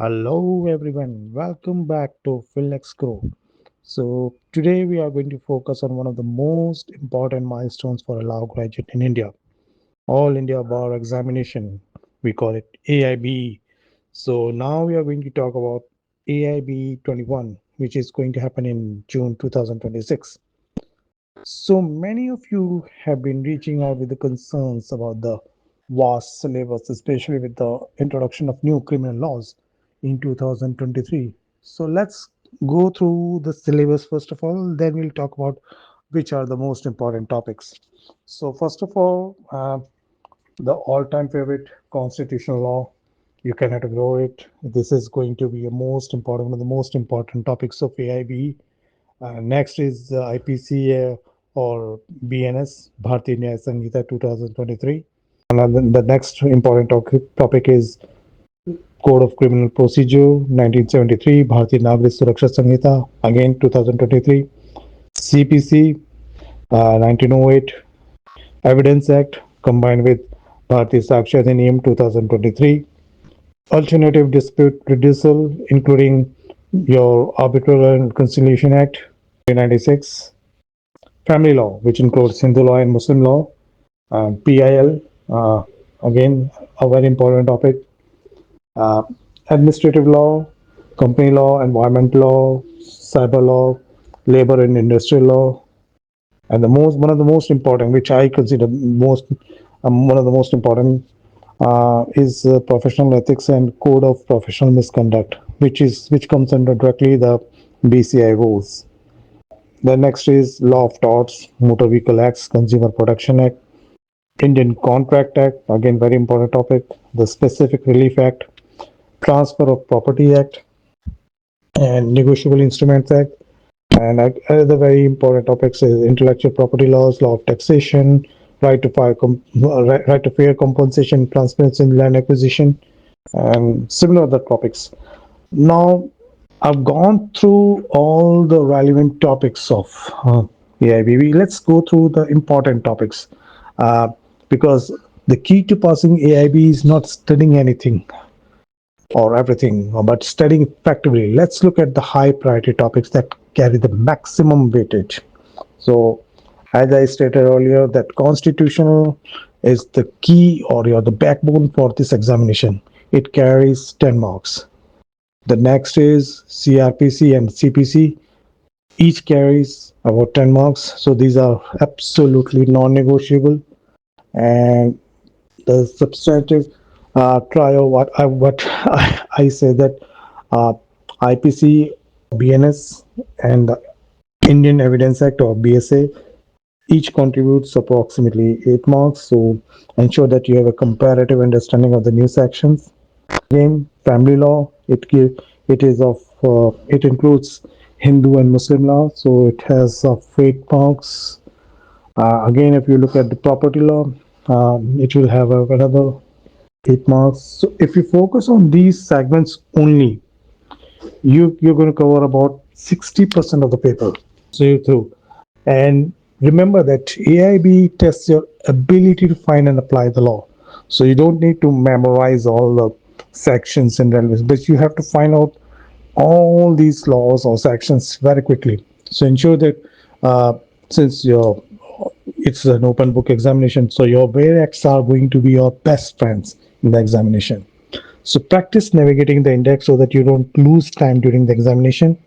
Hello everyone, welcome back to Philex Grow. So today we are going to focus on one of the most important milestones for a law graduate in India, All India Bar Examination. We call it AIBE. So now we are going to talk about AIBE 21, which is going to happen in June 2026. So many of you have been reaching out with the concerns about the vast syllabus, especially with the introduction of new criminal laws in 2023. So let's go through the syllabus first of all, then we'll talk about which are the most important topics. So first of all, the all-time favorite constitutional law. You cannot ignore it. This is going to be a most important, one of the most important topics of AIB. Next is IPC or BNS, Bharatiya Nyaya Sanhita 2023. And then the next important topic is Code of Criminal Procedure 1973, Bharatiya Nagrik Suraksha Sanhita, again 2023. CPC 1908, Evidence Act combined with Bharatiya Sakshi Adhiniyam 2023. Alternative dispute redressal, including your Arbitral and Conciliation Act 1996. Family law, which includes Hindu law and Muslim law, PIL, again, a very important topic, uh, administrative law, company law, environment law, cyber law, labor and industrial law, and one of the most important, which I consider one of the most important, is professional ethics and code of professional misconduct, which comes under directly the BCI rules. The next is Law of Torts, Motor Vehicle Acts, Consumer Protection Act, Indian Contract Act, again very important topic, the Specific Relief Act, Transfer of Property Act, and Negotiable Instruments Act. And other very important topics is intellectual property laws, law of taxation, right to fair compensation, transparency in land acquisition, and similar other topics. Now, I've gone through all the relevant topics of AIBB. Let's go through the important topics uh, because the key to passing AIB is not studying anything or everything, but studying effectively. Let's look at the high priority topics that carry the maximum weightage. So, as I stated earlier, that constitutional is the key or the backbone for this examination. It carries 10 marks. The next is CRPC and CPC. Each carries about 10 marks. So these are absolutely non-negotiable. And the substantive trial, I say that IPC, BNS, and the Indian Evidence Act or BSA each contributes approximately 8 marks. So ensure that you have a comparative understanding of the new sections. Again, family law, it includes Hindu and Muslim law, so it has 8 marks. Again, if you look at the property law, it will have another 8 marks. So if you focus on these segments only, you're going to cover about 60% of the paper. So you're through. And remember that AIB tests your ability to find and apply the law. So you don't need to memorize all the sections and relevance, but you have to find out all these laws or sections very quickly. So ensure that since it's an open book examination, so your variants are going to be your best friends in the examination. So practice navigating the index so that you don't lose time during the examination.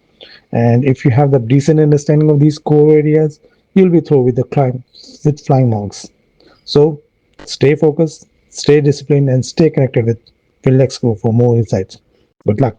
And if you have the decent understanding of these core areas, you'll be through with flying marks. So stay focused, stay disciplined, and stay connected with Philex Group for more insights. Good luck.